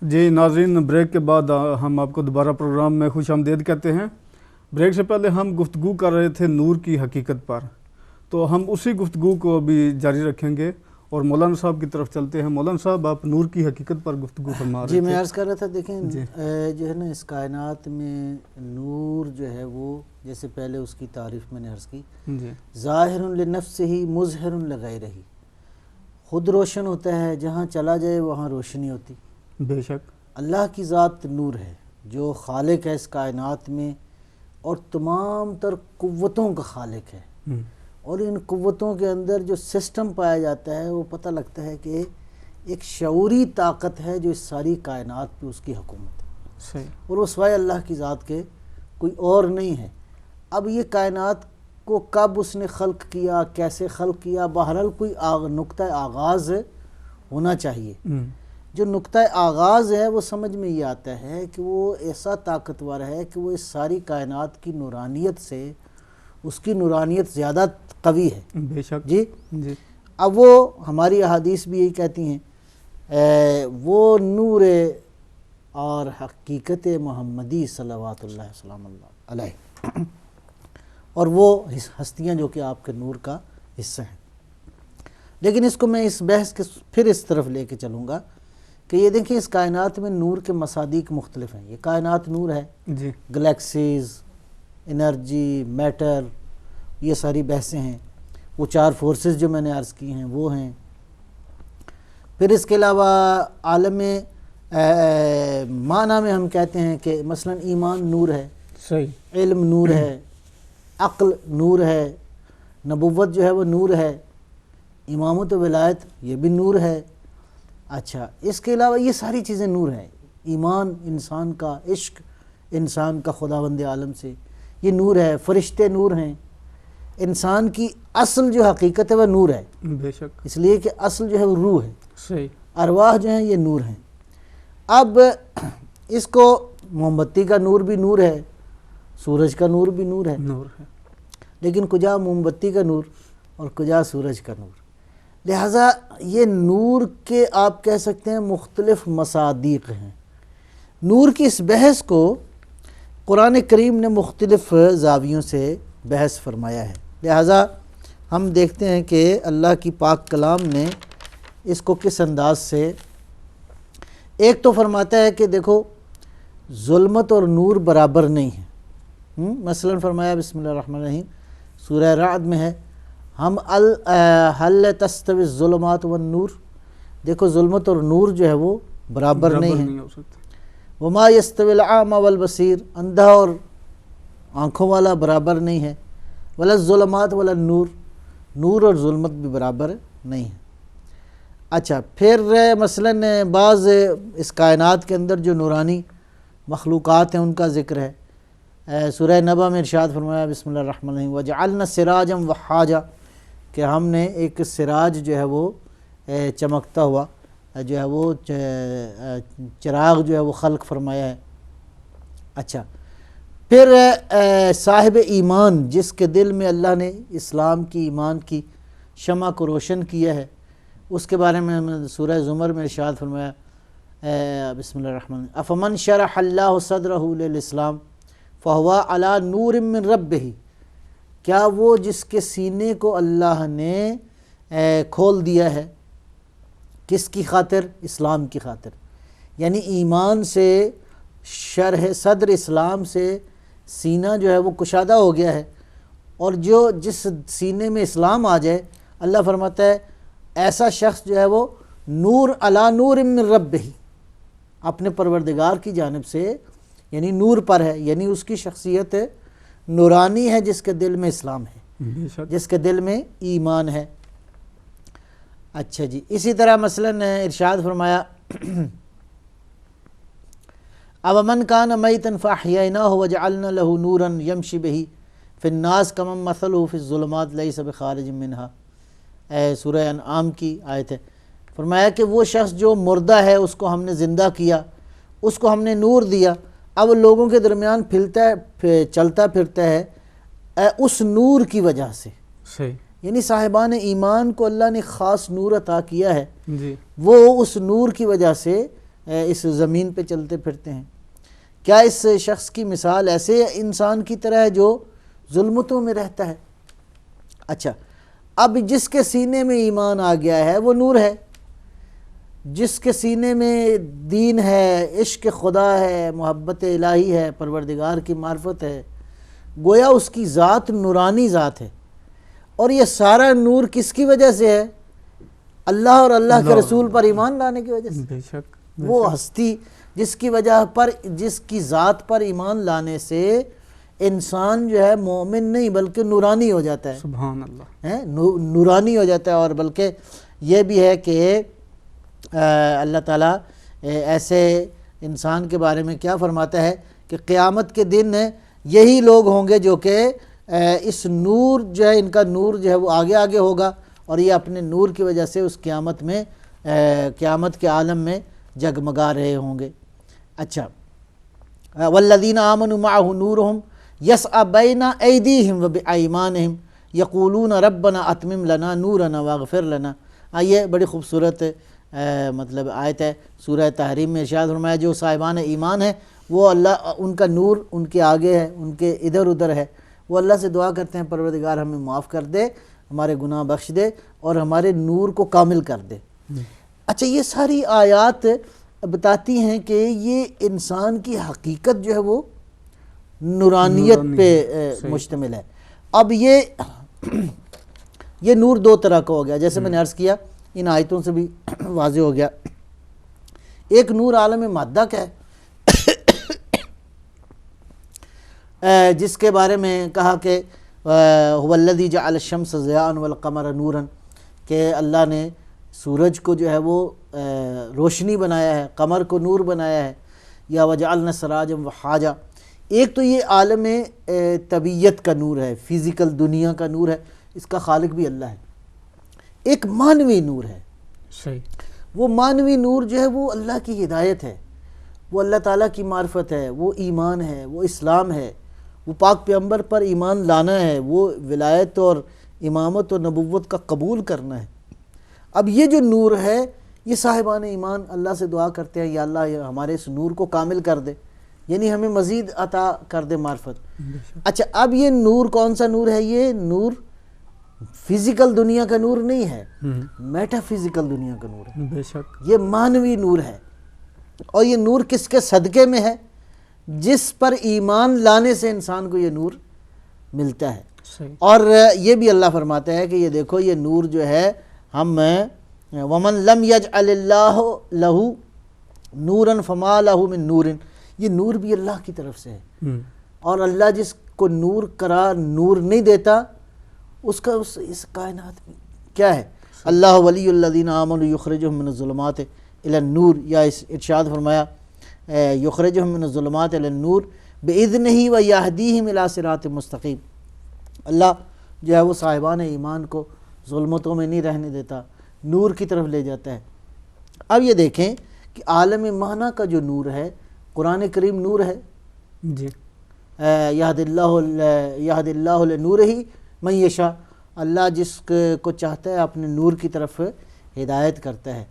جی ناظرین، بریک کے بعد ہم آپ کو دوبارہ پروگرام میں خوش آمدید کہتے ہیں۔ بریک سے پہلے ہم گفتگو کر رہے تھے نور کی حقیقت پر، تو ہم اسی گفتگو کو ابھی جاری رکھیں گے اور مولانا صاحب کی طرف چلتے ہیں۔ مولانا صاحب، آپ نور کی حقیقت پر گفتگو فرما رہے تھے۔ جی میں عرض کر رہا تھا، دیکھیں جو ہے نا اس کائنات میں نور جو ہے وہ جیسے پہلے اس کی تعریف میں نے عرض کی، ظاہر لنفسہ مظہر لغیرہ، خود روشن ہوتا ہے، جہاں چلا جائے وہاں روشنی ہوتی۔ بے شک اللہ کی ذات نور ہے جو خالق ہے اس کائنات میں اور تمام تر قوتوں کا خالق ہے، اور ان قوتوں کے اندر جو سسٹم پایا جاتا ہے وہ پتہ لگتا ہے کہ ایک شعوری طاقت ہے جو اس ساری کائنات پہ اس کی حکومت ہے، صحیح، اور وہ سوائے اللہ کی ذات کے کوئی اور نہیں ہے۔ اب یہ کائنات کو کب اس نے خلق کیا، کیسے خلق کیا، بہرحال کوئی نقطہ آغاز ہونا چاہیے۔ جو نقطہ آغاز ہے وہ سمجھ میں یہ آتا ہے کہ وہ ایسا طاقتور ہے کہ وہ اس ساری کائنات کی نورانیت سے اس کی نورانیت زیادہ قوی ہے۔ بے شک جی جی، اب وہ ہماری احادیث بھی یہی کہتی ہیں، وہ نور اور حقیقت محمدی صلوات اللہ وسلم علیہ، اور وہ ہستیاں جو کہ آپ کے نور کا حصہ ہیں۔ لیکن اس کو میں اس بحث کے پھر اس طرف لے کے چلوں گا کہ یہ دیکھیں اس کائنات میں نور کے مصادیق مختلف ہیں۔ یہ کائنات نور ہے، جی گلیکسیز، انرجی، میٹر، یہ ساری بحثیں ہیں۔ وہ 4 فورسز جو میں نے عرض کی ہیں وہ ہیں۔ پھر اس کے علاوہ عالم معنی میں ہم کہتے ہیں کہ مثلا ایمان نور ہے، صحیح، علم نور ہے، عقل نور ہے، نبوت جو ہے وہ نور ہے، امامت و ولایت یہ بھی نور ہے۔ اچھا، اس کے علاوہ یہ ساری چیزیں نور ہیں۔ ایمان انسان کا، عشق انسان کا خداوند عالم سے، یہ نور ہے۔ فرشتے نور ہیں۔ انسان کی اصل جو حقیقت ہے وہ نور ہے، بے شک، اس لیے کہ اصل جو ہے وہ روح ہے، صحیح، ارواح جو ہیں یہ نور ہیں۔ اب اس کو موم بتی کا نور بھی نور ہے، سورج کا نور بھی نور ہے، نور ہے، لیکن کجا موم بتی کا نور اور کجا سورج کا نور۔ لہٰذا یہ نور کے آپ کہہ سکتے ہیں مختلف مصادیق ہیں۔ نور کی اس بحث کو قرآن کریم نے مختلف زاویوں سے بحث فرمایا ہے۔ لہٰذا ہم دیکھتے ہیں کہ اللہ کی پاک کلام نے اس کو کس انداز سے، ایک تو فرماتا ہے کہ دیکھو ظلمت اور نور برابر نہیں ہیں۔ مثلا فرمایا بسم اللہ الرحمن الرحیم، سورہ رعد میں ہے، ہم حل تستوی الظلمات والنور، دیکھو ظلمت اور نور جو ہے وہ برابر نہیں ہیں۔ ہو سکتا، وما یستوی الاعمی والبصیر، اندھا اور آنکھوں والا برابر نہیں ہے۔ ولا الظلمات ولا النور، نور اور ظلمت بھی برابر نہیں ہے۔ اچھا، پھر مثلا بعض اس کائنات کے اندر جو نورانی مخلوقات ہیں ان کا ذکر ہے۔ سورہ نبا میں ارشاد فرمایا بسم اللہ الرحمن الرحیم، وجعلنا سراجا وحاجا، کہ ہم نے ایک سراج جو ہے وہ چمکتا ہوا جو ہے وہ چراغ جو ہے وہ خلق فرمایا ہے۔ اچھا، پھر صاحب ایمان جس کے دل میں اللہ نے اسلام کی، ایمان کی شمع کو روشن کیا ہے، اس کے بارے میں سورہ زمر میں ارشاد فرمایا بسم اللہ الرحمن الرحیم، افمن شرح اللہ صدرہ للاسلام فہو علی نور من ربہ، کیا وہ جس کے سینے کو اللہ نے کھول دیا ہے، کس کی خاطر؟ اسلام کی خاطر، یعنی ایمان سے، شرح صدر اسلام سے سینہ جو ہے وہ کشادہ ہو گیا ہے، اور جس سینے میں اسلام آ جائے، اللہ فرماتا ہے ایسا شخص جو ہے وہ نور علی نور من ربہ، اپنے پروردگار کی جانب سے یعنی نور پر ہے، یعنی اس کی شخصیت نورانی ہے جس کے دل میں اسلام ہے، بے شک، جس کے دل میں ایمان ہے۔ اچھا جی، اسی طرح مثلا ارشاد فرمایا اومن کان میتا فاحییناہ وجعلنا لہ نورا یمشی بہ فی الناس کمن مثلہ فی الظلمات لیس بخارج منہا، سورہ انعام کی آیت ہے۔ فرمایا کہ وہ شخص جو مردہ ہے اس کو ہم نے زندہ کیا، اس کو ہم نے نور دیا، اب لوگوں کے درمیان چلتا پھرتا ہے اس نور کی وجہ سے۔ صحیح، یعنی صاحبان ایمان کو اللہ نے خاص نور عطا کیا ہے، جی، وہ اس نور کی وجہ سے اس زمین پہ چلتے پھرتے ہیں؟ کیا اس شخص کی مثال ایسے انسان کی طرح ہے جو ظلمتوں میں رہتا ہے؟ اچھا، اب جس کے سینے میں ایمان آ گیا ہے وہ نور ہے، جس کے سینے میں دین ہے، عشق خدا ہے، محبت الہی ہے، پروردگار کی معرفت ہے، گویا اس کی ذات نورانی ذات ہے۔ اور یہ سارا نور کس کی وجہ سے ہے؟ اللہ اور اللہ کے رسول پر ایمان لانے کی وجہ سے۔ بے شک وہ ہستی جس کی وجہ پر، جس کی ذات پر ایمان لانے سے انسان جو ہے مومن نہیں بلکہ نورانی ہو جاتا ہے، سبحان اللہ، نورانی ہو جاتا ہے۔ اور بلکہ یہ بھی ہے کہ اللہ تعالیٰ ایسے انسان کے بارے میں کیا فرماتا ہے کہ قیامت کے دن یہی لوگ ہوں گے جو کہ اس نور جو ہے، ان کا نور جو ہے وہ آگے آگے ہوگا، اور یہ اپنے نور کی وجہ سے اس قیامت میں، قیامت کے عالم میں جگمگا رہے ہوں گے۔ اچھا، والذین آمنوا معہ نورہم یسعی بین ایدیہم وبایمانہم یقولون ربنا اتمم لنا نورنا واغفر لنا۔ یہ بڑی خوبصورت مطلب آیت ہے سورہ تحریم میں ارشاد فرمایا جو صاحبان ایمان ہیں وہ اللہ، ان کا نور ان کے آگے ہے، ان کے ادھر ادھر ہے، وہ اللہ سے دعا کرتے ہیں پروردگار ہمیں معاف کر دے، ہمارے گناہ بخش دے اور ہمارے نور کو کامل کر دے۔ اچھا، یہ ساری آیات بتاتی ہیں کہ یہ انسان کی حقیقت جو ہے وہ نورانیت پہ مشتمل ہے۔ اب یہ نور دو طرح کا ہو گیا، جیسے میں نے عرض کیا، ان آیتوں سے بھی واضح ہو گیا۔ ایک نور عالم مادہ کا ہے، جس کے بارے میں کہا کہ هو الذی جعل الشمس ضیاء والقمر نورا، کہ اللہ نے سورج کو جو ہے وہ روشنی بنایا ہے، قمر کو نور بنایا ہے، یا وجعلنا سراجا وحاجا۔ ایک تو یہ عالم طبیعت کا نور ہے، فزیکل دنیا کا نور ہے، اس کا خالق بھی اللہ ہے۔ ایک معنوی نور ہے، صحیح، وہ معنوی نور جو ہے وہ اللہ کی ہدایت ہے، وہ اللہ تعالیٰ کی معرفت ہے، وہ ایمان ہے، وہ اسلام ہے، وہ پاک پیغمبر پر ایمان لانا ہے، وہ ولایت اور امامت اور نبوت کا قبول کرنا ہے۔ اب یہ جو نور ہے، یہ صاحبان ایمان اللہ سے دعا کرتے ہیں، یا اللہ ہمارے اس نور کو کامل کر دے، یعنی ہمیں مزید عطا کر دے معرفت۔ اچھا، اب یہ نور کون سا نور ہے؟ یہ نور فزیکل دنیا کا نور نہیں ہے، میٹا فزیکل دنیا کا نور ہے، بے شک، یہ معنوی نور ہے۔ اور یہ نور کس کے صدقے میں ہے؟ جس پر ایمان لانے سے انسان کو یہ نور ملتا ہے۔ صحیح، اور یہ بھی اللہ فرماتا ہے کہ یہ دیکھو یہ نور جو ہے ہم ومن لم یجعل اللہ لہ نورا فما لہ من نور، یہ نور بھی اللہ کی طرف سے ہے، اور اللہ جس کو نور قرار نور نہیں دیتا اس کا اس کائنات میں کیا ہے؟ اللہ ولی الذین آمنوا یخرجہم من الظلمات الی النور، یا اس ارشاد فرمایا یخرجہم من الظلمات الی النور باذنہ ویہدیہم الی صراط مستقیم۔ اللہ جو ہے وہ صاحبان ایمان کو ظلمتوں میں نہیں رہنے دیتا، نور کی طرف لے جاتا ہے۔ اب یہ دیکھیں کہ عالم معنی کا جو نور ہے، قرآن کریم نور ہے، جی، یہد اللہ لنورہ من یشاء، اللہ جس کو چاہتا ہے اپنے نور کی طرف ہدایت کرتا ہے۔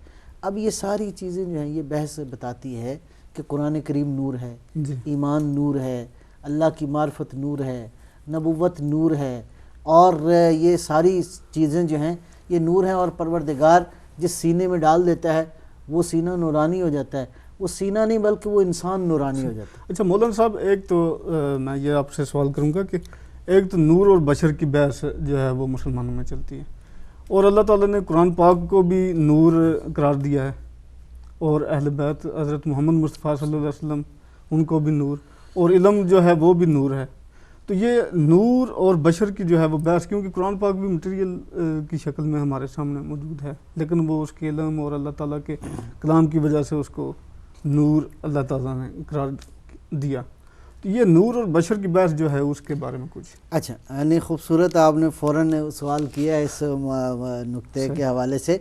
اب یہ ساری چیزیں جو ہیں یہ بحث بتاتی ہے کہ قرآن کریم نور ہے، جی، ایمان نور ہے، اللہ کی معرفت نور ہے، نبوت نور ہے، اور یہ ساری چیزیں جو ہیں یہ نور ہیں، اور پروردگار جس سینے میں ڈال دیتا ہے وہ سینہ نورانی ہو جاتا ہے، وہ سینہ نہیں بلکہ وہ انسان نورانی ہو جاتا ہے۔ اچھا مولانا صاحب، ایک تو میں یہ آپ سے سوال کروں گا کہ ایک تو نور اور بشر کی بحث جو ہے وہ مسلمانوں میں چلتی ہے، اور اللہ تعالیٰ نے قرآن پاک کو بھی نور قرار دیا ہے، اور اہل بیت حضرت محمد مصطفیٰ صلی اللہ علیہ وسلم ان کو بھی نور، اور علم جو ہے وہ بھی نور ہے۔ تو یہ نور اور بشر کی جو ہے وہ بحث، کیونکہ قرآن پاک بھی مٹیریل کی شکل میں ہمارے سامنے موجود ہے، لیکن وہ اس کے علم اور اللہ تعالیٰ کے کلام کی وجہ سے اس کو نور اللہ تعالیٰ نے قرار دیا۔ تو یہ نور اور بشر کی بحث جو ہے اس کے بارے میں کچھ۔ اچھا، یعنی خوبصورت آپ نے فوراً سوال کیا اس نقطے کے حوالے سے۔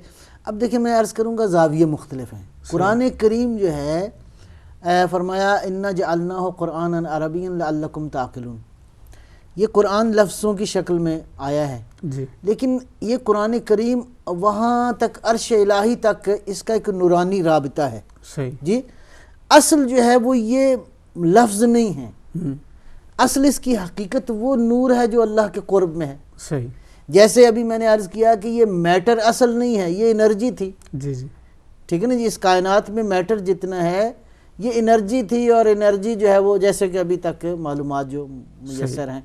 اب دیکھیں میں عرض کروں گا زاویے مختلف ہیں۔ قرآن کریم جو ہے فرمایا اِنَّا جَعَلْنَاهُ قُرْآنًا عَرَبِيًّا لَعَلَّكُمْ تَعْقِلُونَ، یہ قرآن لفظوں کی شکل میں آیا ہے، جی لیکن یہ قرآن کریم وہاں تک عرش الہی تک اس کا ایک نورانی رابطہ ہے. صحیح. جی اصل جو ہے وہ یہ لفظ نہیں ہے، اصل اس کی حقیقت وہ نور ہے جو اللہ کے قرب میں ہے. صحیح. جیسے ابھی میں نے عرض کیا کہ یہ میٹر اصل نہیں ہے، یہ انرجی تھی. جی جی ٹھیک ہے نا جی. اس کائنات میں میٹر جتنا ہے یہ انرجی تھی، اور انرجی جو ہے وہ جیسے کہ ابھی تک معلومات جو میسر ہیں،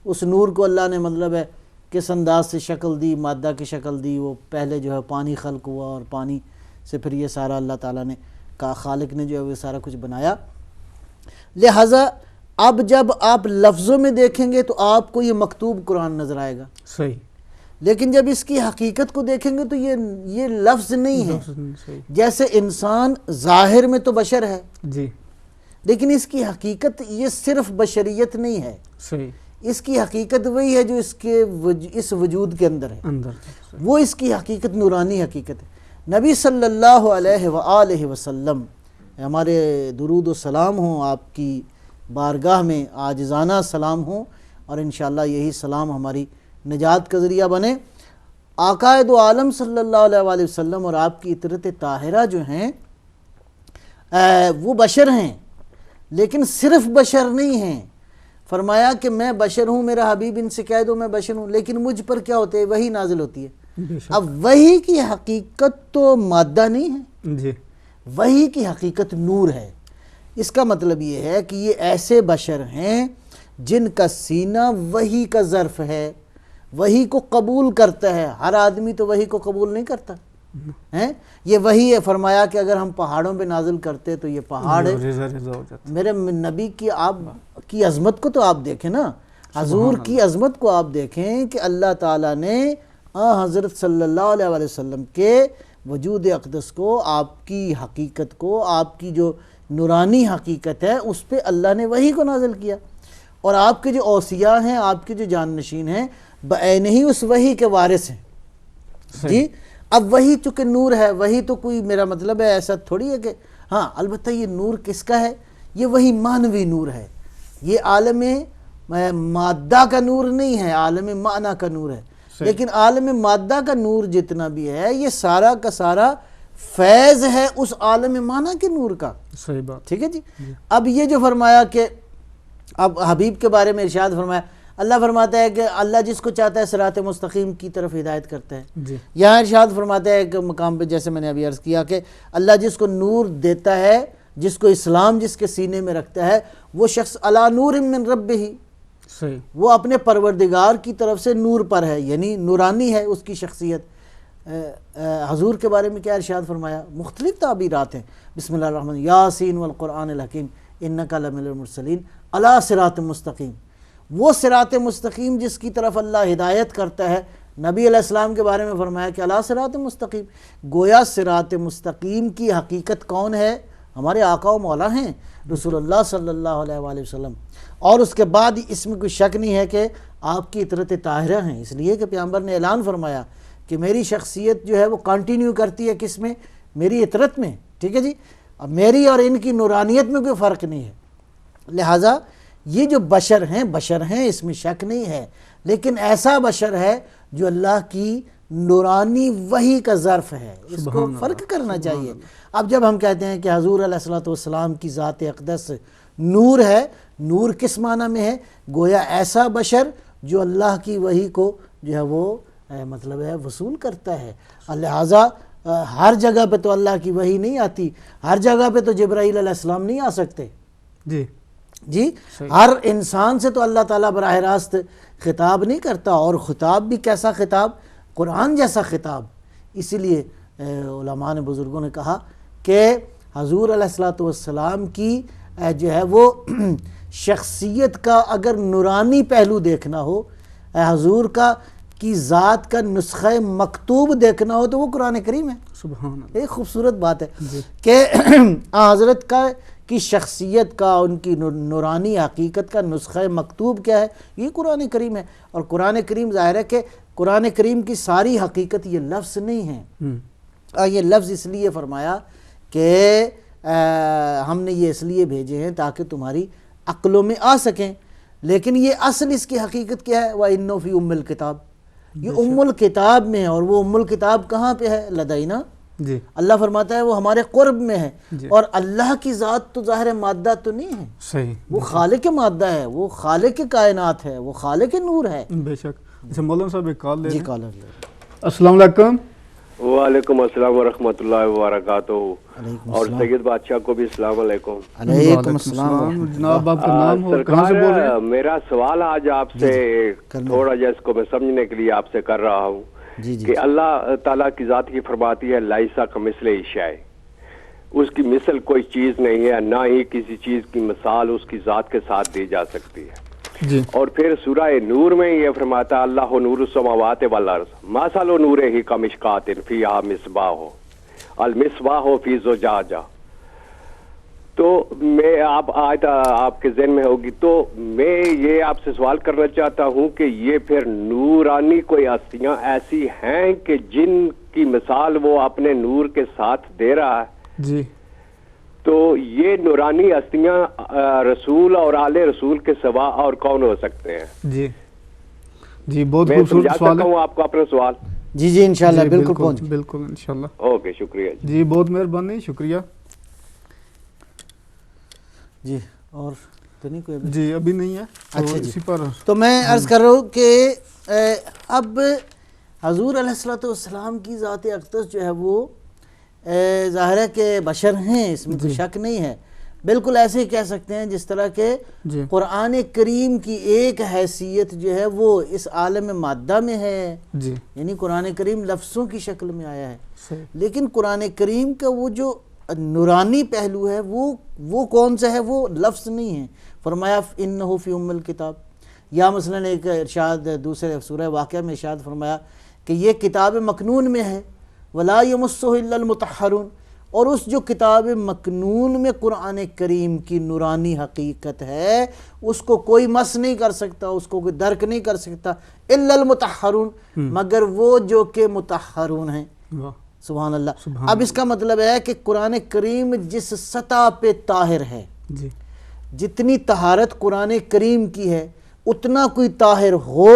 اس نور کو اللہ نے مطلب ہے کس انداز سے شکل دی، مادہ کی شکل دی. وہ پہلے جو ہے پانی خلق ہوا، اور پانی سے پھر یہ سارا اللہ تعالیٰ نے کا خالق نے جو ہے وہ سارا کچھ بنایا. لہٰذا اب جب آپ لفظوں میں دیکھیں گے تو آپ کو یہ مکتوب قرآن نظر آئے گا، صحیح. لیکن جب اس کی حقیقت کو دیکھیں گے تو یہ لفظ نہیں ہے. صحیح. جیسے انسان ظاہر میں تو بشر ہے، جی لیکن اس کی حقیقت یہ صرف بشریت نہیں ہے. صحیح. اس کی حقیقت وہی ہے جو اس وجود کے اندر ہے. اندر وہ اس کی حقیقت نورانی حقیقت ہے. نبی صلی اللہ علیہ وآلہ وسلم، ہمارے درود و سلام ہوں آپ کی بارگاہ میں، عاجزانہ سلام ہوں، اور انشاءاللہ یہی سلام ہماری نجات کا ذریعہ بنے. آقا دو عالم صلی اللہ علیہ وآلہ وسلم اور آپ کی اطرت طاہرہ جو ہیں وہ بشر ہیں، لیکن صرف بشر نہیں ہیں. فرمایا کہ میں بشر ہوں، میرا حبیب ان سے کہہ دو میں بشر ہوں، لیکن مجھ پر کیا ہوتے ہے؟ وحی نازل ہوتی ہے. اب وحی کی حقیقت تو مادہ نہیں ہے، جی وحی کی حقیقت نور ہے. اس کا مطلب یہ ہے کہ یہ ایسے بشر ہیں جن کا سینہ وحی کا ظرف ہے، وحی کو قبول کرتا ہے. ہر آدمی تو وحی کو قبول نہیں کرتا ہیں. یہ وحی ہے. فرمایا کہ اگر ہم پہاڑوں پہ نازل کرتے تو یہ پہاڑ ریزہ ریزہ ہو جاتا. میرے نبی کی آپ کی عظمت کو تو آپ دیکھیں نا، حضور کی عظمت کو آپ دیکھیں کہ اللہ تعالیٰ نے حضرت صلی اللہ علیہ وآلہ وسلم کے وجود اقدس کو، آپ کی حقیقت کو، آپ کی جو نورانی حقیقت ہے اس پہ اللہ نے وحی کو نازل کیا. اور آپ کے جو اوصیاء ہیں، آپ کے جو جانشین ہیں، بعین ہی اس وحی کے وارث ہیں. جی اب وحی چونکہ نور ہے، وحی تو کوئی میرا مطلب ہے ایسا تھوڑی ہے کہ ہاں البتہ یہ نور کس کا ہے؟ یہ وہی معنوی نور ہے. یہ عالم مادہ کا نور نہیں ہے، عالم معنی کا نور ہے. لیکن عالم مادہ کا نور جتنا بھی ہے یہ سارا کا سارا فیض ہے اس عالم معنی کے نور کا. صحیح بات. ٹھیک ہے جی. اب یہ جو فرمایا کہ اب حبیب کے بارے میں ارشاد فرمایا، اللہ فرماتا ہے کہ اللہ جس کو چاہتا ہے صراط مستقیم کی طرف ہدایت کرتا ہے. جی یہاں ارشاد فرماتا ہے ایک مقام پہ، جیسے میں نے ابھی عرض کیا کہ اللہ جس کو نور دیتا ہے، جس کو اسلام جس کے سینے میں رکھتا ہے، وہ شخص علی نور من ربہ، صحیح. وہ اپنے پروردگار کی طرف سے نور پر ہے، یعنی نورانی ہے اس کی شخصیت. حضور کے بارے میں کیا ارشاد فرمایا؟ مختلف تعبیرات ہیں. بسم اللہ الرحمن یاسین والقرآن الحکیم انک لمن المرسلین علی صراط مستقیم. وہ صراط مستقیم جس کی طرف اللہ ہدایت کرتا ہے. نبی علیہ السلام کے بارے میں فرمایا کہ علی صراط مستقیم. گویا صراط مستقیم کی حقیقت کون ہے؟ ہمارے آقا و مولا ہیں رسول اللہ صلی اللہ علیہ وآلہ وسلم. اور اس کے بعد اس میں کوئی شک نہیں ہے کہ آپ کی اطرت طاہرہ ہیں، اس لیے کہ پیغمبر نے اعلان فرمایا کہ میری شخصیت جو ہے وہ کنٹینیو کرتی ہے کس میں؟ میری اطرت میں. ٹھیک ہے جی. اب میری اور ان کی نورانیت میں کوئی فرق نہیں ہے. لہٰذا یہ جو بشر ہیں اس میں شک نہیں ہے، لیکن ایسا بشر ہے جو اللہ کی نورانی وحی کا ظرف ہے. اس کو فرق کرنا چاہیے. اب جب ہم کہتے ہیں کہ حضور علیہ الصلوۃ والسلام کی ذات اقدس نور ہے، نور کس معنی میں ہے؟ گویا ایسا بشر جو اللہ کی وحی کو جو ہے وہ مطلب ہے وصول کرتا ہے. لہٰذا ہر جگہ پہ تو اللہ کی وحی نہیں آتی، ہر جگہ پہ تو جبرائیل علیہ السلام نہیں آ سکتے. جی ہر انسان سے تو اللہ تعالیٰ براہ راست خطاب نہیں کرتا، اور خطاب بھی کیسا خطاب؟ قرآن جیسا خطاب. اسی لیے علماء نے، بزرگوں نے کہا کہ حضور علیہ الصلوۃ والسلام کی جو ہے وہ شخصیت کا اگر نورانی پہلو دیکھنا ہو، حضور کی ذات کا نسخہ مکتوب دیکھنا ہو تو وہ قرآن کریم ہے. سبحان اللہ. ایک خوبصورت بات ہے کہ حضرت کی شخصیت کا، ان کی نورانی حقیقت کا نسخہ مکتوب کیا ہے؟ یہ قرآن کریم ہے. اور قرآن کریم ظاہر ہے کہ قرآن کریم کی ساری حقیقت یہ لفظ نہیں ہے. یہ لفظ اس لیے فرمایا کہ ہم نے یہ اس لیے بھیجے ہیں تاکہ تمہاری عقلوں میں آ سکیں. لیکن یہ اصل اس کی حقیقت کیا ہے؟ وَإِنَّهُ فِي أُمِّ الْكِتَابِ، یہ ام الکتاب میں ہے، اور وہ ام الکتاب کہاں پہ ہے؟ لدینا، جی اللہ فرماتا ہے وہ ہمارے قرب میں ہے، اور اللہ کی ذات تو ظاہر مادہ تو نہیں ہے، صحیح، وہ خالق مادہ ہے، وہ خالق کائنات ہے، وہ خالق نور ہے۔ بے شک۔ اچھا مولانا صاحب ایک کال لے جی لیں۔ کالر لے لیں۔ السلام علیکم۔ وعلیکم السلام ورحمۃ اللہ وبرکاتہ، علیکم اور السلام۔ سید بادشاہ کو بھی السلام علیکم۔ علیکم السلام۔ جناب آپ کا نام اور کہاں سے بول رہے ہیں؟ سرکار، میرا سوال آج آپ سے تھوڑا جس کو میں سمجھنے کے لیے آپ سے کر رہا ہوں جی جی کہ اللہ تعالیٰ کی ذات کی فرماتی ہے لیسا کمثلہ شیء، اس کی مثل کوئی چیز نہیں ہے، نہ ہی کسی چیز کی مثال اس کی ذات کے ساتھ دی جا سکتی ہے۔ جی اور پھر سورہ نور میں یہ فرماتا اللہ نور السماوات والارض مثل نورہ کمشکات فیہا مصباح المصباح فی زجاجہ۔ تو میں آیت آپ کے ذہن میں ہوگی، تو میں یہ آپ سے سوال کرنا چاہتا ہوں کہ یہ پھر نورانی کوئی ہستیاں ایسی ہیں کہ جن کی مثال وہ اپنے نور کے ساتھ دے رہا ہے؟ جی تو یہ نورانی ہستیاں رسول اور آل رسول کے سوا اور کون ہو سکتے ہیں؟ جی جی بہت میں خوبصورت سمجھا سوال سکتا ہے۔ ہوں آپ کو اپنا سوال؟ جی جی انشاءاللہ جی بالکل پہنچ۔ بالکل انشاءاللہ۔ اوکے، شکریہ جی۔ جی بہت مہربانی، شکریہ۔ جی اور تو نہیں کوئی ابھی؟ جی ابھی نہیں ہے، تو اچھا جی۔ اسی پر تو میں عرض کر رہا ہوں کہ اب حضور علیہ السلام کی ذات اقدس جو ہے وہ ظاہر ہے کہ بشر ہیں، اس میں کوئی شک نہیں ہے، بالکل ایسے ہی کہہ سکتے ہیں جس طرح کہ جی قرآن کریم کی ایک حیثیت جو ہے وہ اس عالم مادہ میں ہے، جی یعنی قرآن کریم لفظوں کی شکل میں آیا ہے، صحیح، لیکن قرآن کریم کا وہ جو نورانی پہلو ہے وہ کون سا ہے؟ وہ لفظ نہیں ہے۔ فرمایا انہ فی ام الکتاب، یا مثلا ایک ارشاد دوسرے سورہ واقعہ میں ارشاد فرمایا کہ یہ کتاب مکنون میں ہے، ولا یمسہ الا المطہرون، اور اس جو کتاب مکنون میں قرآن کریم کی نورانی حقیقت ہے اس کو کوئی مس نہیں کر سکتا، اس کو کوئی درک نہیں کر سکتا، الا المطہرون، مگر وہ جو کہ مطہرون ہیں۔ واہ، سبحان اللہ۔ اب اس کا مطلب ہے کہ قرآن کریم جس سطح پہ طاہر ہے، جی جتنی طہارت قرآن کریم کی ہے اتنا کوئی طاہر ہو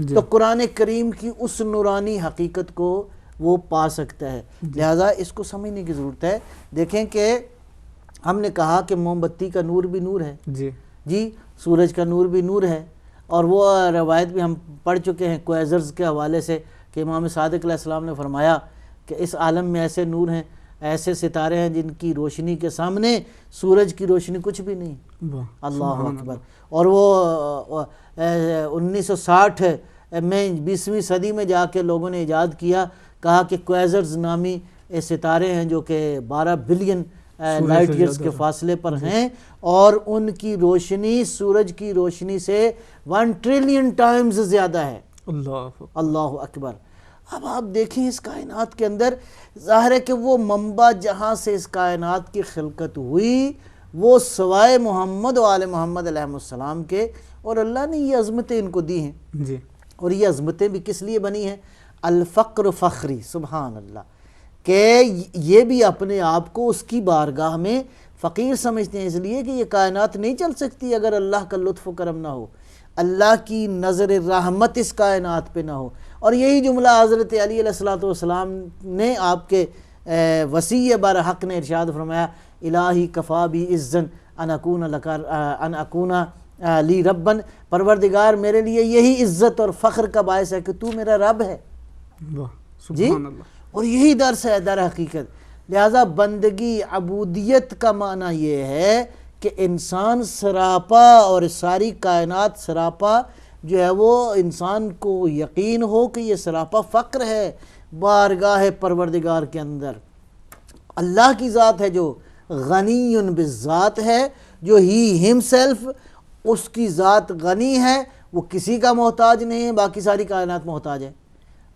تو قرآن کریم کی اس نورانی حقیقت کو وہ پا سکتا ہے، لہذا اس کو سمجھنے کی ضرورت ہے۔ دیکھیں کہ ہم نے کہا کہ موم بتی کا نور بھی نور ہے، جی جی سورج کا نور بھی نور ہے، اور وہ روایت بھی ہم پڑھ چکے ہیں کویزرز کے حوالے سے کہ امام صادق علیہ السلام نے فرمایا کہ اس عالم میں ایسے نور ہیں، ایسے ستارے ہیں جن کی روشنی کے سامنے سورج کی روشنی کچھ بھی نہیں۔ واہ، اللہ اکبر۔ اور وہ 1960 میں 20ویں صدی میں جا کے لوگوں نے ایجاد کیا، کہا کہ کویزرز نامی ستارے ہیں جو کہ 12 بلین لائٹ ایئرز کے فاصلے پر ہیں، اور ان کی روشنی سورج کی روشنی سے 1 ٹریلین ٹائمز زیادہ ہے۔ اللہ اکبر۔ اب آپ دیکھیں اس کائنات کے اندر ظاہر ہے کہ وہ منبع جہاں سے اس کائنات کی خلقت ہوئی وہ سوائے محمد و آل محمد علیہ السلام کے، اور اللہ نے یہ عظمتیں ان کو دی ہیں، جی اور یہ عظمتیں بھی کس لیے بنی ہیں؟ الفقر فخری، سبحان اللہ، کہ یہ بھی اپنے آپ کو اس کی بارگاہ میں فقیر سمجھتے ہیں، اس لیے کہ یہ کائنات نہیں چل سکتی اگر اللہ کا لطف و کرم نہ ہو، اللہ کی نظر رحمت اس کائنات پہ نہ ہو۔ اور یہی جملہ حضرت علی علیہ السلام نے آپ کے وصی برحق نے ارشاد فرمایا، الہی کفا بی عزن ان اکون لی ربن، پروردگار میرے لیے یہی عزت اور فخر کا باعث ہے کہ تو میرا رب ہے۔ جی، اور یہی درس ہے در حقیقت۔ لہذا بندگی عبودیت کا معنی یہ ہے کہ انسان سراپا اور ساری کائنات سراپا جو ہے وہ انسان کو یقین ہو کہ یہ سراپا فقر ہے بارگاہ پروردگار کے اندر۔ اللہ کی ذات ہے جو غنی بالذات ہے، جو ہی ہمسیلف، اس کی ذات غنی ہے، وہ کسی کا محتاج نہیں ہے، باقی ساری کائنات محتاج ہے،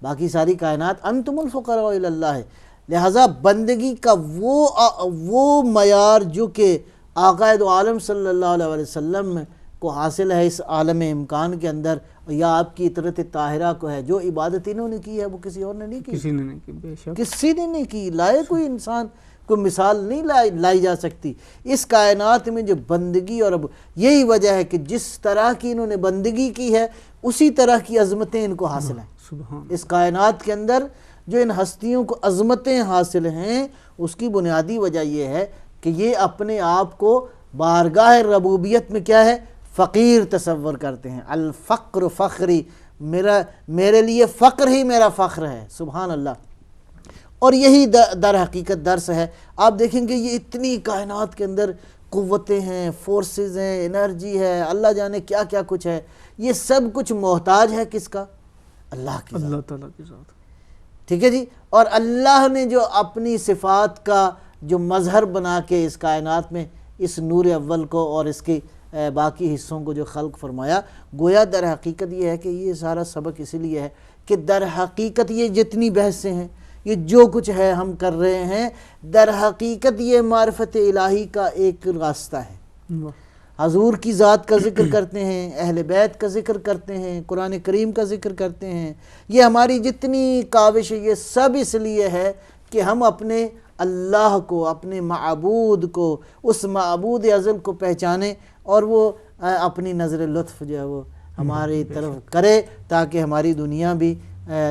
باقی ساری کائنات انتم الفقراء الی اللہ ہے۔ لہٰذا بندگی کا وہ معیار جو کہ آقا دو عالم صلی اللہ علیہ وسلم کو حاصل ہے اس عالم امکان کے اندر، یا آپ کی اطرت طاہرہ کو ہے، جو عبادت انہوں نے کی ہے وہ کسی اور نے نہیں کی، کسی نے نہیں کی، بے شک کسی نے نہیں کی، لائے کوئی انسان کوئی مثال نہیں لائی جا سکتی۔ اس کائنات میں جو بندگی اور اب یہی وجہ ہے کہ جس طرح کی انہوں نے بندگی کی ہے اسی طرح کی عظمتیں ان کو حاصل ہیں۔ سبحان اس کائنات کے اندر جو ان ہستیوں کو عظمتیں حاصل ہیں اس کی بنیادی وجہ یہ ہے کہ یہ اپنے آپ کو بارگاہ ربوبیت میں کیا ہے، فقیر تصور کرتے ہیں۔ الفقر فخری، میرے لیے فقر ہی میرا فخر ہے، سبحان اللہ۔ اور یہی در حقیقت درس ہے۔ آپ دیکھیں گے یہ اتنی کائنات کے اندر قوتیں ہیں، فورسز ہیں، انرجی ہے، اللہ جانے کیا کیا کچھ ہے، یہ سب کچھ محتاج ہے کس کا؟ اللہ کی ذات۔ اللہ تعالیٰ کی ذات۔ ٹھیک ہے جی۔ اور اللہ نے جو اپنی صفات کا جو مظہر بنا کے اس کائنات میں اس نور اول کو اور اس کی باقی حصوں کو جو خلق فرمایا، گویا در حقیقت یہ ہے کہ یہ سارا سبق اسی لیے ہے کہ در حقیقت یہ جتنی بحثیں ہیں، یہ جو کچھ ہے ہم کر رہے ہیں، در حقیقت یہ معرفت الہی کا ایک راستہ ہے۔ حضور کی ذات کا ذکر کرتے ہیں، اہل بیت کا ذکر کرتے ہیں، قرآن کریم کا ذکر کرتے ہیں، یہ ہماری جتنی کاوش ہے یہ سب اس لیے ہے کہ ہم اپنے اللہ کو، اپنے معبود کو، اس معبود ازل کو پہچانیں اور وہ اپنی نظر لطف جو ہے وہ ہماری طرف کرے تاکہ ہماری دنیا بھی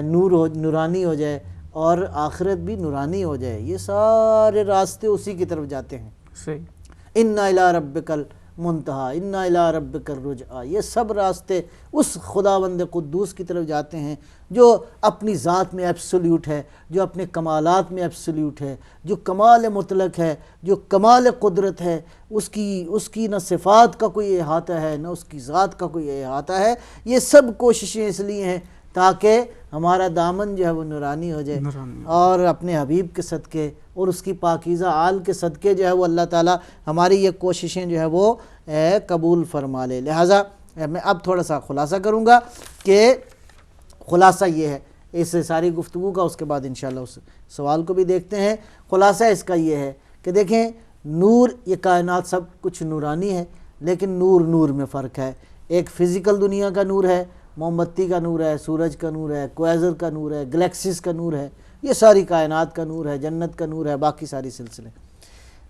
نورانی ہو جائے اور آخرت بھی نورانی ہو جائے۔ یہ سارے راستے اسی کی طرف جاتے ہیں۔ صحیح۔ اِنَّا إِلَىٰ رَبِّكَ الْمُنْتَهَىٰ اِنَّا إِلَىٰ رَبِّكَ الرُّجْعَىٰ، یہ سب راستے اس خداوند قدوس کی طرف جاتے ہیں جو اپنی ذات میں ایبسولیوٹ ہے، جو اپنے کمالات میں ایبسولیوٹ ہے، جو کمال مطلق ہے، جو کمال قدرت ہے، اس کی نہ صفات کا کوئی احاطہ ہے نہ اس کی ذات کا کوئی احاطہ ہے۔ یہ سب کوششیں اس لیے ہیں تاکہ ہمارا دامن جو ہے وہ نورانی ہو جائے اور اپنے حبیب کے صدقے اور اس کی پاکیزہ آل کے صدقے جو ہے وہ اللہ تعالیٰ ہماری یہ کوششیں جو ہے وہ قبول فرما لے۔ لہٰذا میں اب تھوڑا سا خلاصہ کروں گا کہ خلاصہ یہ ہے اس ساری گفتگو کا، اس کے بعد انشاءاللہ اس سوال کو بھی دیکھتے ہیں۔ خلاصہ اس کا یہ ہے کہ دیکھیں نور، یہ کائنات سب کچھ نورانی ہے لیکن نور میں فرق ہے۔ ایک فزیکل دنیا کا نور ہے، موم بتی کا نور ہے، سورج کا نور ہے، کویزر کا نور ہے، گلیکسیز کا نور ہے، یہ ساری کائنات کا نور ہے، جنت کا نور ہے، باقی ساری سلسلے۔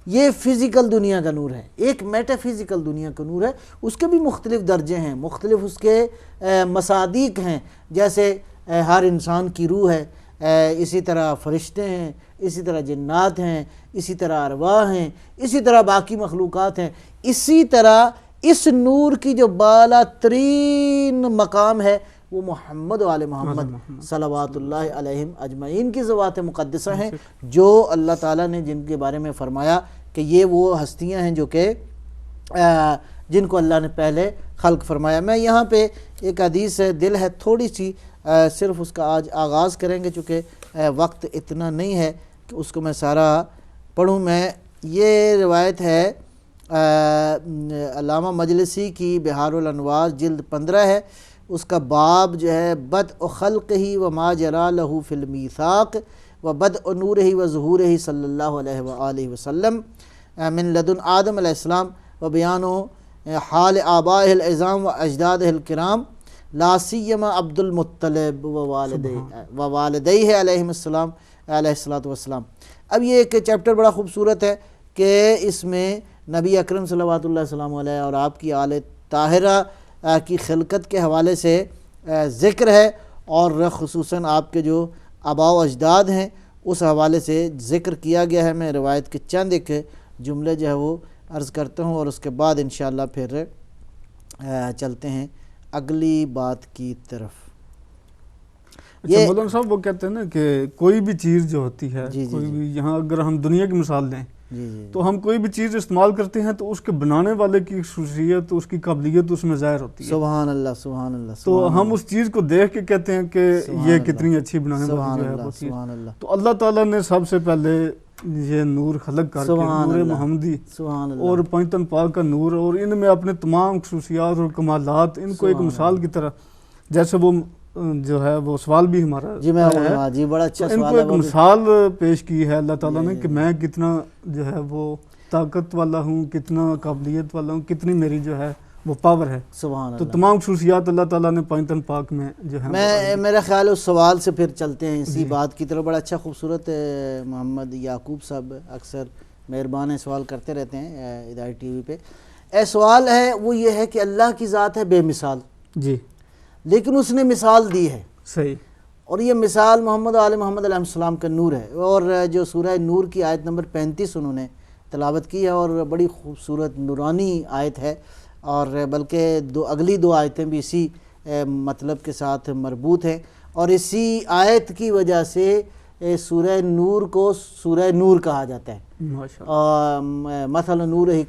یہ فزیکل دنیا کا نور ہے۔ ایک میٹا فزیکل دنیا کا نور ہے، اس کے بھی مختلف درجے ہیں، مختلف اس کے مصادیق ہیں، جیسے ہر انسان کی روح ہے، اسی طرح فرشتے ہیں، اسی طرح جنات ہیں، اسی طرح ارواح ہیں، اسی طرح باقی مخلوقات ہیں۔ اسی طرح اس نور کی جو بالا ترین مقام ہے وہ محمد و آل محمد صلوات اللہ علیہم اجمعین کی ذوات مقدسہ ہیں، جو اللہ تعالیٰ نے جن کے بارے میں فرمایا کہ یہ وہ ہستیاں ہیں جو کہ جن کو اللہ نے پہلے خلق فرمایا۔ میں یہاں پہ ایک حدیث دل ہے تھوڑی سی، صرف اس کا آج آغاز کریں گے چونکہ وقت اتنا نہیں ہے کہ اس کو میں سارا پڑھوں۔ میں یہ روایت ہے علامہ مجلسی کی بہار الانوار جلد 15 ہے، اس کا باب جو ہے بدء خلقہ وما جرى له فی المیثاق وبدء نورہ وظہورہ صلی اللہ علیہ وآلہ وسلم من لدن آدم علیہ السلام وبیان حال آبائہ العظام واجدادہ الکرام لا سیما عبد المطلب ووالدیہ علیہم السلام علیہ السلام۔ اب یہ ایک چیپٹر بڑا خوبصورت ہے کہ اس میں نبی اکرم صلوات اللہ وسلم علیہ اور آپ کی آل طاہرہ کی خلقت کے حوالے سے ذکر ہے، اور خصوصاً آپ کے جو آباء و اجداد ہیں اس حوالے سے ذکر کیا گیا ہے۔ میں روایت کے چند ایک جملے جو ہے وہ عرض کرتا ہوں اور اس کے بعد انشاءاللہ پھر چلتے ہیں اگلی بات کی طرف۔ اچھا مولانا صاحب، وہ کہتے ہیں نا کہ کوئی بھی چیز جو ہوتی ہے، کوئی بھی، یہاں اگر ہم دنیا کی مثال دیں تو ہم کوئی بھی چیز استعمال کرتے ہیں تو اس کے بنانے والے کی خصوصیت، اس کی قابلیت اس میں ظاہر ہوتی ہے۔ سبحان اللہ، سبحان اللہ۔ تو ہم اس چیز کو دیکھ کے کہتے ہیں کہ یہ کتنی اچھی بنانے والی جو ہے وہ چیز۔ تو اللہ تعالیٰ نے سب سے پہلے یہ نور خلق کر کے نور محمدی اور پنجتن پاک کا نور، اور ان میں اپنے تمام خصوصیات اور کمالات، ان کو ایک مثال کی طرح، جیسے وہ جو ہے وہ سوال بھی ہمارا جی بڑا اچھا ان کو ایک مثال پیش کی ہے اللہ تعالیٰ نے کہ میں کتنا جو ہے وہ طاقت والا ہوں، کتنا قابلیت والا ہوں، کتنی میری جو ہے وہ پاور ہے. سبحان تو اللہ. تمام خصوصیات اللہ تعالیٰ نے پائنتن پاک میں جو ہے میرا خیال ہے اس سوال سے پھر چلتے ہیں اسی بات کی طرف. بڑا اچھا خوبصورت محمد یعقوب صاحب اکثر مہربان سوال کرتے رہتے ہیں ہدایت ٹی وی پہ. سوال ہے وہ یہ ہے کہ اللہ کی ذات ہے بے مثال جی لیکن اس نے مثال دی ہے. صحیح. اور یہ مثال محمد آل محمد علیہ السلام کا نور ہے. اور جو سورہ نور کی آیت نمبر 35 انہوں نے تلاوت کی ہے اور بڑی خوبصورت نورانی آیت ہے. اور بلکہ اگلی دو آیتیں بھی اسی مطلب کے ساتھ مربوط ہیں. اور اسی آیت کی وجہ سے سورہ نور کو سورہ نور کہا جاتا ہے. مثل نور ہی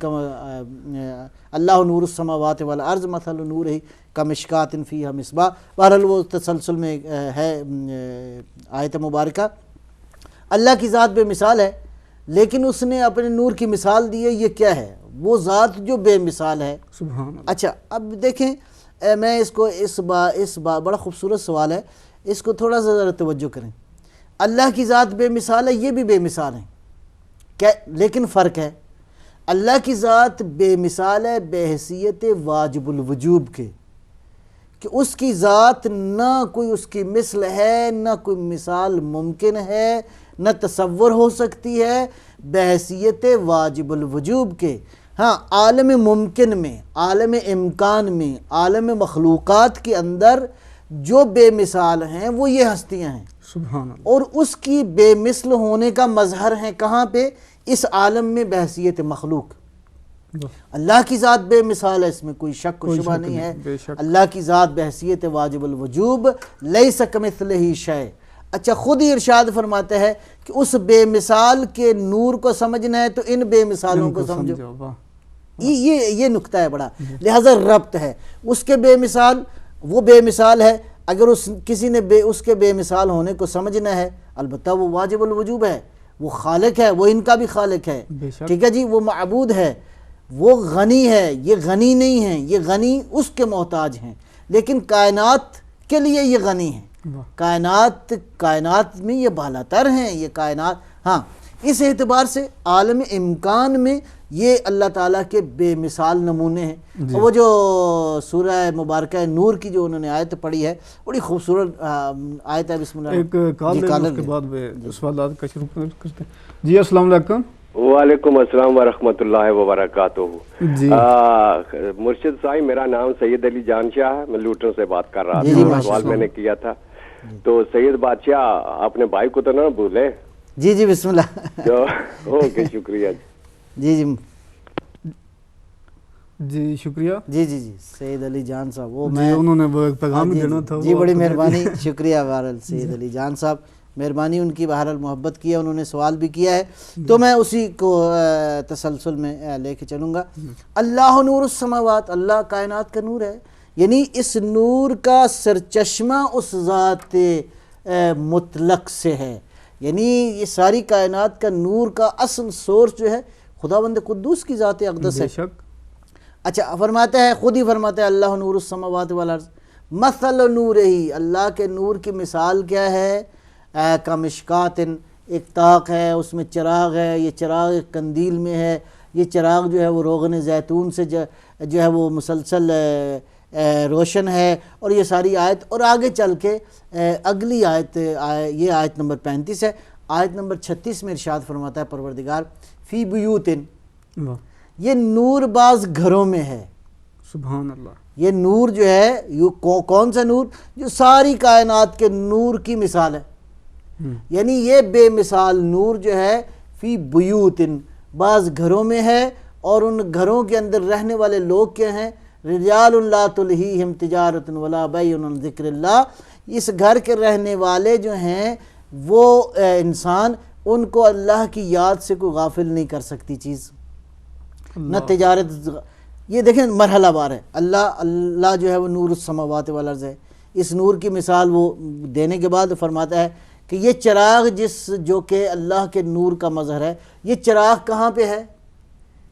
اللہ نور السماوات والارض مثل نور ہی کمشکات فیہا مصباح. بہرحال وہ تسلسل میں ہے آیت مبارکہ. اللہ کی ذات بے مثال ہے لیکن اس نے اپنے نور کی مثال دی ہے. یہ کیا ہے؟ وہ ذات جو بے مثال ہے. سبحان اللہ. اچھا اب دیکھیں میں اس کو بڑا خوبصورت سوال ہے, اس کو تھوڑا سا ذرا توجہ کریں. اللہ کی ذات بے مثال ہے, یہ بھی بے مثال ہیں کیا, لیکن فرق ہے. اللہ کی ذات بے مثال ہے بحیثیت واجب الوجوب کے, کہ اس کی ذات نہ کوئی اس کی مثل ہے, نہ کوئی مثال ممکن ہے, نہ تصور ہو سکتی ہے, بحیثیت واجب الوجوب کے. ہاں عالم ممکن میں, عالم امکان میں, عالم مخلوقات کے اندر جو بے مثال ہیں وہ یہ ہستیاں ہیں. سبحان اللہ. اور اس کی بے مثل ہونے کا مظہر ہے کہاں پہ؟ اس عالم میں بحیثیت مخلوق. اللہ کی ذات بے مثال ہے, اس میں کوئی شک و شبہ نہیں ہے. اللہ کی ذات بحیثیت واجب الوجوب لیس کمثلہ شیء. اچھا خود ہی ارشاد فرماتا ہے کہ اس بے مثال کے نور کو سمجھنا ہے تو ان بے مثالوں کو سمجھو. یہ نکتہ ہے بڑا, لہذا ربط ہے. اس کے بے مثال, وہ بے مثال ہے, اگر کسی نے اس کے بے مثال ہونے کو سمجھنا ہے, البتہ وہ واجب الوجوب ہے, وہ خالق ہے, وہ ان کا بھی خالق ہے, ٹھیک ہے جی, وہ معبود ہے, وہ غنی ہے, یہ غنی نہیں ہے, یہ غنی اس کے محتاج ہیں, لیکن کائنات کے لیے یہ غنی ہے. کائنات میں یہ بالاتر ہیں, یہ کائنات. ہاں اس اعتبار سے عالم امکان میں یہ اللہ تعالیٰ کے بے مثال نمونے ہیں. وہ جو سورہ مبارکہ نور کی جو انہوں نے آیت پڑھی ہے بڑی خوبصورت آیت ہے. بسم اللہ. ایک کال کے بعد سوالات کا شروع کرتے ہیں. جی السلام علیکم. وعلیکم السلام ورحمۃ اللہ وبرکاتہ. جی مرشد صاحب میرا نام سید علی جان شاہ ہے, میں لوٹن سے بات کر رہا تھا. سوال میں نے کیا تھا تو سید بادشاہ اپنے بھائی کو تو نہ بھولے. جی جی بسم اللہ. اوکے شکریہ. جی جی جی شکریہ. جی جی جی سید علی جان صاحب, وہ میں انہوں نے وہ ایک پیغام دینا تھا. جی بڑی مہربانی, شکریہ بہرحال سید علی جان صاحب, مہربانی ان کی بہرحال محبت کیا, انہوں نے سوال بھی کیا ہے تو میں اسی کو تسلسل میں لے کے چلوں گا. اللہ نور السماوات, اللہ کائنات کا نور ہے, یعنی اس نور کا سرچشمہ اس ذات مطلق سے ہے. یعنی یہ ساری کائنات کا نور کا اصل سورس جو ہے خداوند قدوس کی ذات اقدس ہے. اچھا فرماتا ہے, خود ہی فرماتا ہے اللہ نور السماوات والارض مثل نور ہی, اللہ کے نور کی مثال کیا ہے؟ کمشکات, ایک طاق ہے, اس میں چراغ ہے, یہ چراغ ایک قندیل میں ہے, یہ چراغ جو ہے وہ روغن زیتون سے جو ہے وہ مسلسل روشن ہے. اور یہ ساری آیت, اور آگے چل کے اگلی آیت, یہ آیت نمبر 35 ہے. آیت نمبر 36 میں ارشاد فرماتا ہے پروردگار فی بیوتن, یہ نور بعض گھروں میں ہے. سبحان اللہ. یہ نور جو ہے کون سا نور؟ جو ساری کائنات کے نور کی مثال ہے. یعنی یہ بے مثال نور جو ہے فی بیوتن, بعض گھروں میں ہے, اور ان گھروں کے اندر رہنے والے لوگ کیا ہیں؟ رجال لا تلہیہم تجارت ولا بیع عن ذکر اللہ. اس گھر کے رہنے والے جو ہیں وہ انسان, ان کو اللہ کی یاد سے کوئی غافل نہیں کر سکتی چیز, نہ تجارت. یہ دیکھیں مرحلہ وار ہے. اللہ جو ہے وہ نور السماوات والارض ہے. اس نور کی مثال وہ دینے کے بعد فرماتا ہے کہ یہ چراغ جو کہ اللہ کے نور کا مظہر ہے, یہ چراغ کہاں پہ ہے؟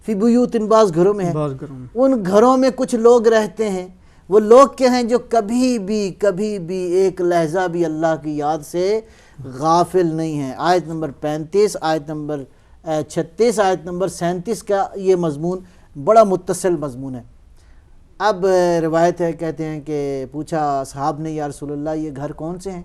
فی بیوتن, بعض گھروں میں ہے. ان گھروں میں کچھ لوگ رہتے ہیں, وہ لوگ کیا ہیں؟ جو کبھی بھی ایک لحظہ بھی اللہ کی یاد سے غافل نہیں ہیں. آیت نمبر 35, آیت نمبر 36, آیت نمبر 37 کا یہ مضمون بڑا متصل مضمون ہے. اب روایت ہے، کہتے ہیں کہ پوچھا صحاب نے یا رسول اللہ یہ گھر کون سے ہیں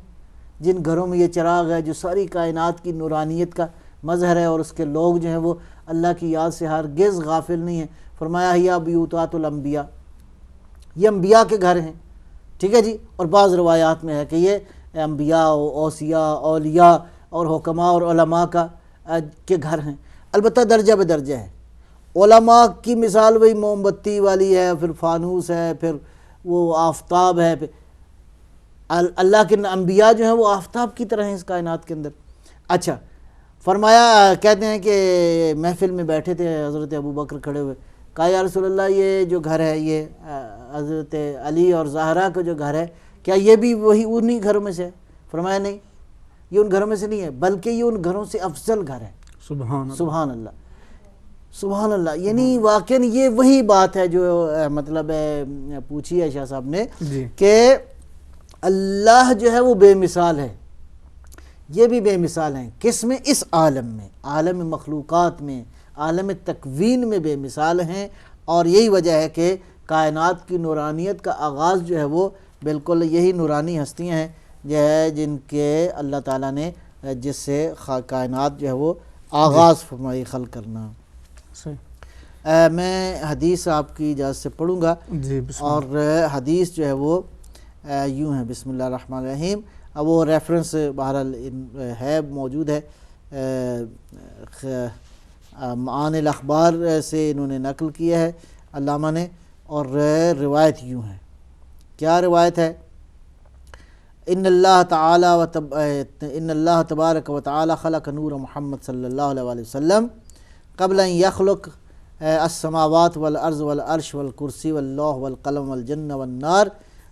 جن گھروں میں یہ چراغ ہے جو ساری کائنات کی نورانیت کا مظہر ہے اور اس کے لوگ جو ہیں وہ اللہ کی یاد سے ہرگز غافل نہیں ہیں؟ فرمایا ہیا بیوتات الانبیاء، یہ انبیاء کے گھر ہیں، ٹھیک ہے جی. اور بعض روایات میں ہے کہ یہ انبیاء اوصیاء اولیاء اور حکماء اور علماء کے گھر ہیں. البتہ درجہ بدرجہ ہے. علماء کی مثال وہی موم بتی والی ہے، پھر فانوس ہے، پھر وہ آفتاب ہے. اللہ کے انبیاء جو ہیں وہ آفتاب کی طرح ہیں اس کائنات کے اندر. اچھا فرمایا، کہتے ہیں کہ محفل میں بیٹھے تھے حضرت ابوبکر کھڑے ہوئے، کہا یا رسول اللہ یہ جو گھر ہے یہ حضرت علی اور زہرا کا جو گھر ہے کیا یہ بھی وہی انہی گھروں میں سے ہے؟ فرمایا نہیں، یہ ان گھروں میں سے نہیں ہے، بلکہ یہ ان گھروں سے افضل گھر ہے. سبحان اللہ سبحان اللہ سبحان اللہ. یعنی واقعاً یہ وہی بات ہے جو مطلب پوچھی ہے شاہ صاحب نے جی. کہ اللہ جو ہے وہ بے مثال ہے، یہ بھی بے مثال ہیں. کس میں؟ اس عالم میں، عالم مخلوقات میں، عالم تکوین میں بے مثال ہیں. اور یہی وجہ ہے کہ کائنات کی نورانیت کا آغاز جو ہے وہ بالکل یہی نورانی ہستیاں ہیں جو ہے جن کے اللہ تعالیٰ نے جس سے کائنات جو ہے وہ آغاز فرمائی خلق کرنا. صحیح. میں حدیث آپ کی اجازت سے پڑھوں گا. جی بسم اور حدیث جو ہے وہ یوں ہے، بسم اللہ الرحمن الرحیم. اب وہ ریفرنس بہرحال ہے، موجود ہے، معانی الاخبار سے انہوں نے نقل کیا ہے علامہ نے. اور روایت یوں ہے. کیا روایت ہے؟ ان اللہ تبارک و تعالی خلق نور محمد صلی اللہ علیہ وآلہ وسلم قبل ان یخلق السماوات والارض والعرش والکرسی واللوح والقلم والجن والنار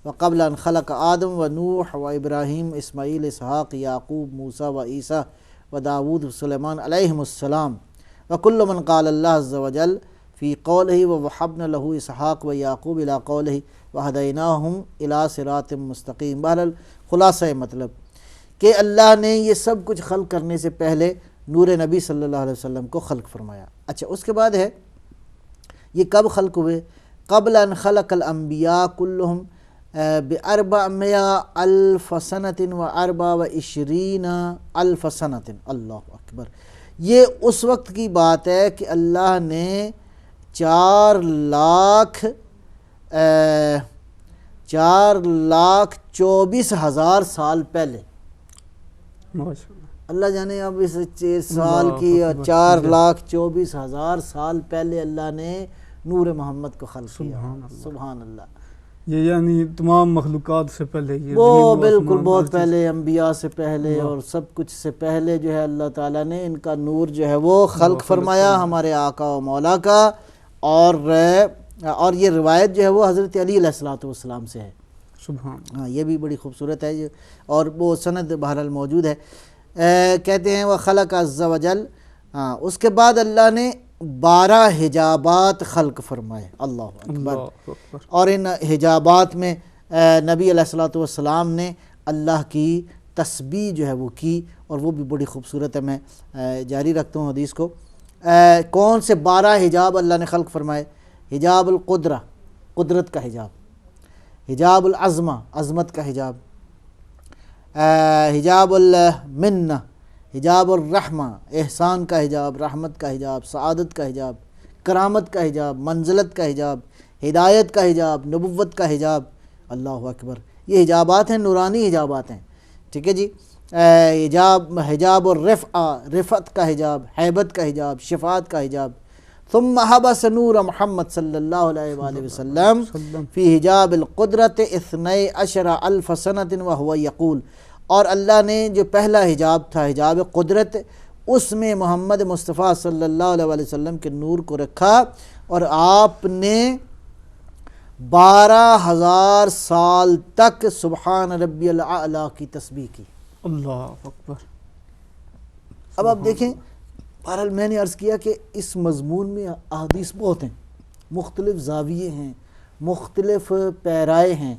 وقبل ان خلق آدم و نوح و ابراہیم اسماعیل اسحاق یعقوب موسیٰ و عیسیٰ و داود و سلیمان علیہم السلام وکل من قال اللہ عز وجل فی قولہ ووہبنا لہ اسحاق و یعقوب الی قولہ وہدیناہم الی صراط مستقیم. بہرحال خلاصہ مطلب کہ اللہ نے یہ سب کچھ خلق کرنے سے پہلے نور نبی صلی اللہ علیہ وسلم کو خلق فرمایا. اچھا اس کے بعد ہے یہ کب خلق ہوئے؟ قبل ان خلق الانبیاء کلہم ب400,000 سنۃ و24,000 سنۃ. اللہ اکبر. یہ اس وقت کی بات ہے کہ اللہ نے 4,24,000 سال پہلے، اللہ جانے اب اس سال کی 4,24,000 سال پہلے اللہ نے نور محمد کو خلق کیا. سبحان اللہ. یہ یعنی تمام مخلوقات سے پہلے، یہ وہ بالکل بہت پہلے، انبیاء سے پہلے اور سب کچھ سے پہلے جو ہے اللہ تعالیٰ نے ان کا نور جو ہے وہ خلق فرمایا ہمارے آقا و مولا کا. اور یہ روایت جو ہے وہ حضرت علی علیہ السلام سے ہے. سبحان. ہاں یہ بھی بڑی خوبصورت ہے اور وہ سند بہرحال موجود ہے. کہتے ہیں وہ خلق عز و جل. ہاں اس کے بعد اللہ نے 12 حجابات خلق فرمائے. اللہ اکبر. اور ان حجابات میں نبی علیہ السلام نے اللہ کی تسبیح جو ہے وہ کی اور وہ بھی بڑی خوبصورت ہے. میں جاری رکھتا ہوں حدیث کو. کون سے 12 حجاب اللہ نے خلق فرمائے؟ حجاب القدرہ، قدرت کا حجاب. حجاب العظمہ، عظمت کا حجاب. حجاب المنہ، حجاب الرحمہ، احسان کا حجاب، رحمت کا حجاب، سعادت کا حجاب، کرامت کا حجاب، منزلت کا حجاب، ہدایت کا حجاب، نبوت کا حجاب. اللہ اکبر. یہ حجابات ہیں، نورانی حجابات ہیں. ٹھیک ہے جی. حجاب الرفعہ، رفعت کا حجاب، حیبت کا حجاب، شفاعت کا حجاب. ثم حبس نور محمد صلی اللہ علیہ وآلہ وسلم فی حجاب القدرت 12,000 سنۃ وہو یقول. اور اللہ نے جو پہلا حجاب تھا حجاب قدرت، اس میں محمد مصطفیٰ صلی اللہ علیہ وسلم کے نور کو رکھا اور آپ نے 12,000 سال تک سبحان ربی الاعلیٰ کی تسبیح کی. اللہ اکبر. اب آپ دیکھیں، بہرحال میں نے عرض کیا کہ اس مضمون میں احادیث بہت ہیں، مختلف زاویے ہیں، مختلف پیرائے ہیں.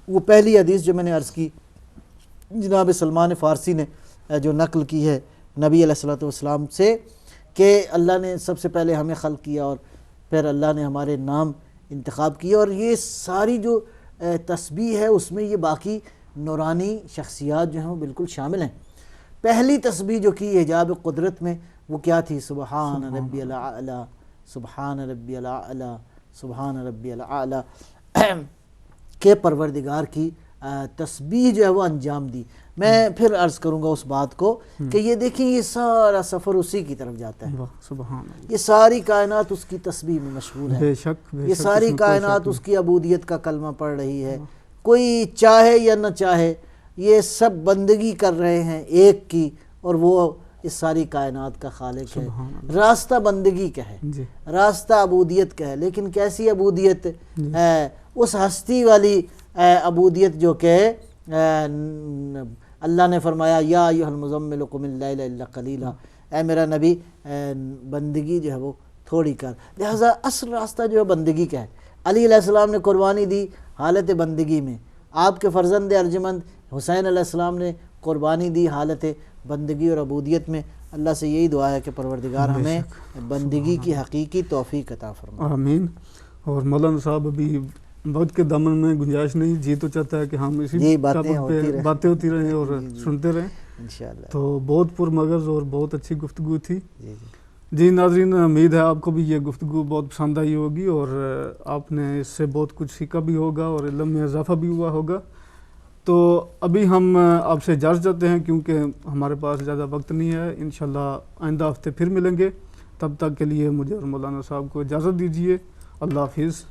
وہ پہلی حدیث جو میں نے عرض کی جناب سلمان فارسی نے جو نقل کی ہے نبی علیہ السلام سے کہ اللہ نے سب سے پہلے ہمیں خلق کیا اور پھر اللہ نے ہمارے نام انتخاب کیا، اور یہ ساری جو تسبیح ہے اس میں یہ باقی نورانی شخصیات جو ہیں وہ بالکل شامل ہیں۔ پہلی تسبیح جو کی حجاب قدرت میں وہ کیا تھی؟ سبحان ربی الاعلی، سبحان ربی الاعلی، سبحان ربی الاعلی کہ پروردگار کی تسبیح جو ہے وہ انجام دی۔ میں پھر عرض کروں گا اس بات کو کہ یہ دیکھیں یہ سارا سفر اسی کی طرف جاتا ہے، سبحان اللہ، یہ ساری کائنات اس کی تسبیح میں مشغول ہے، بے شک یہ ساری کائنات اس کی عبودیت کا کلمہ پڑھ رہی ہے، کوئی چاہے یا نہ چاہے یہ سب بندگی کر رہے ہیں ایک کی، اور وہ اس ساری کائنات کا خالق ہے۔ راستہ بندگی کا ہے، راستہ عبودیت کا ہے، لیکن کیسی عبودیت؟ اس ہستی والی عبودیت جو کہ اللہ نے فرمایا یا ایھا المزمل قم اللیل الا قلیلا، اے میرا نبی بندگی جو ہے وہ تھوڑی کر۔ لہذا اصل راستہ جو ہے بندگی کا ہے۔ علی علیہ السلام نے قربانی دی حالت بندگی میں، آپ کے فرزند ارجمند حسین علیہ السلام نے قربانی دی حالت بندگی اور عبودیت میں۔ اللہ سے یہی دعا ہے کہ پروردگار ہمیں بندگی کی حقیقی توفیق عطا فرمائے، آمین۔ اور مولانا صاحب ابھی وقت کے دامن میں گنجائش نہیں، جی تو چاہتا ہے کہ ہم اسی باتیں ہوتی رہیں اور سنتے رہیں انشاءاللہ۔ تو بہت پرمغز اور بہت اچھی گفتگو تھی۔ جی ناظرین، امید ہے آپ کو بھی یہ گفتگو بہت پسند آئی ہوگی اور آپ نے اس سے بہت کچھ سیکھا بھی ہوگا اور علم میں اضافہ بھی ہوا ہوگا۔ تو ابھی ہم آپ سے اجازت چاہتے ہیں کیونکہ ہمارے پاس زیادہ وقت نہیں ہے، انشاءاللہ آئندہ ہفتے پھر ملیں گے۔ تب تک کے لیے مجھے اور مولانا صاحب کو اجازت دیجیے۔ اللہ حافظ۔